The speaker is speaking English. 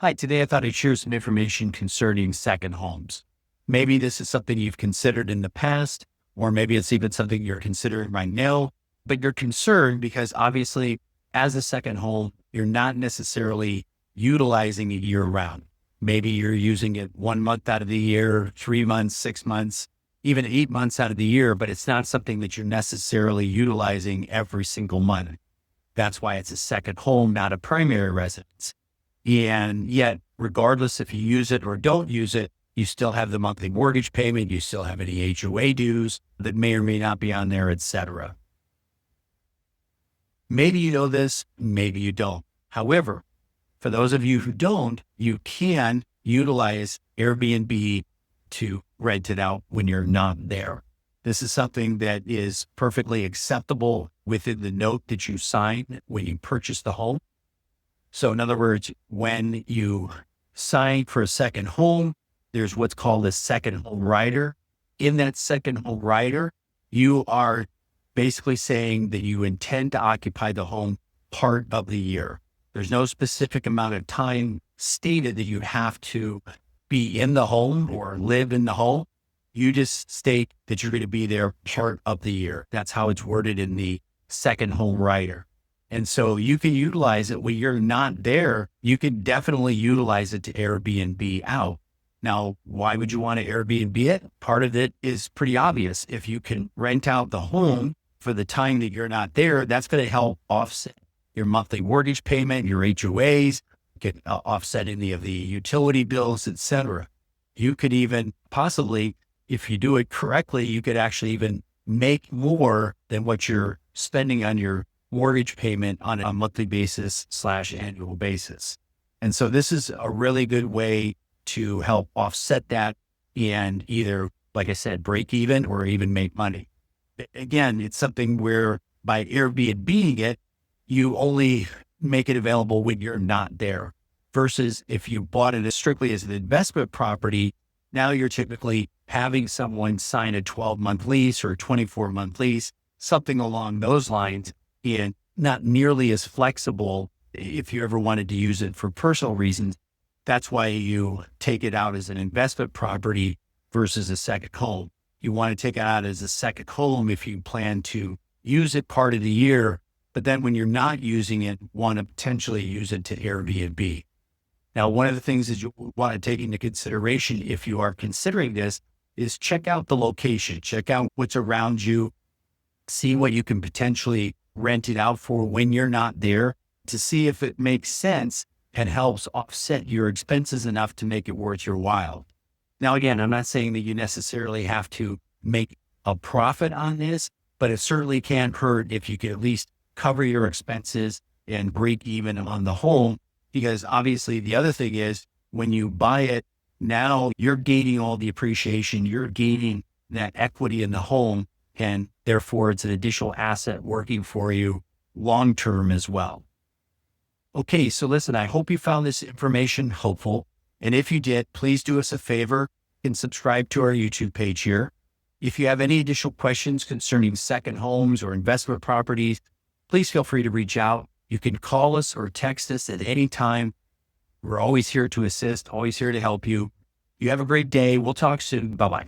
Hi, today I thought I'd share some information concerning second homes. Maybe this is something you've considered in the past, or maybe it's even something you're considering right now, but you're concerned because obviously, as a second home, you're not necessarily utilizing it year round. Maybe you're using it 1 month out of the year, 3 months, 6 months, even 8 months out of the year, but it's not something that you're necessarily utilizing every single month. That's why it's a second home, not a primary residence. And yet, regardless if you use it or don't use it, you still have the monthly mortgage payment, you still have any HOA dues that may or may not be on there, etc. Maybe you know this, maybe you don't. However, for those of you who don't, you can utilize Airbnb to rent it out when you're not there. This is something that is perfectly acceptable within the note that you sign when you purchase the home. So in other words, when you sign for a second home, there's what's called a second home rider. In that second home rider, you are basically saying that you intend to occupy the home part of the year. There's no specific amount of time stated that you have to be in the home or live in the home. You just state that you're going to be there part of the year. That's how it's worded in the second home rider. And so you can utilize it when you're not there. You can definitely utilize it to Airbnb out. Now, why would you want to Airbnb it? Part of it is pretty obvious. If you can rent out the home for the time that you're not there, that's going to help offset your monthly mortgage payment, your HOAs, get offset any of the utility bills, etc. You could even possibly, if you do it correctly, you could actually even make more than what you're spending on your mortgage payment on a monthly basis / annual basis. And so this is a really good way to help offset that and either, like I said, break even or even make money. Again, it's something where by Airbnb it, you only make it available when you're not there versus if you bought it as strictly as an investment property. Now you're typically having someone sign a 12-month lease or a 24-month lease, something along those lines, and not nearly as flexible if you ever wanted to use it for personal reasons. That's why you take it out as an investment property versus a second home. You want to take it out as a second home if you plan to use it part of the year, but then when you're not using it, want to potentially use it to Airbnb. Now, one of the things that you want to take into consideration if you are considering this is check out the location, check out what's around you, see what you can potentially rent it out for when you're not there to see if it makes sense and helps offset your expenses enough to make it worth your while. Now, again, I'm not saying that you necessarily have to make a profit on this, but it certainly can't hurt if you can at least cover your expenses and break even on the home. Because obviously the other thing is when you buy it, now you're gaining all the appreciation, you're gaining that equity in the home, and therefore it's an additional asset working for you long-term as well. Okay, so listen, I hope you found this information helpful. And if you did, please do us a favor and subscribe to our YouTube page here. If you have any additional questions concerning second homes or investment properties, please feel free to reach out. You can call us or text us at any time. We're always here to assist, always here to help you. You have a great day. We'll talk soon. Bye-bye.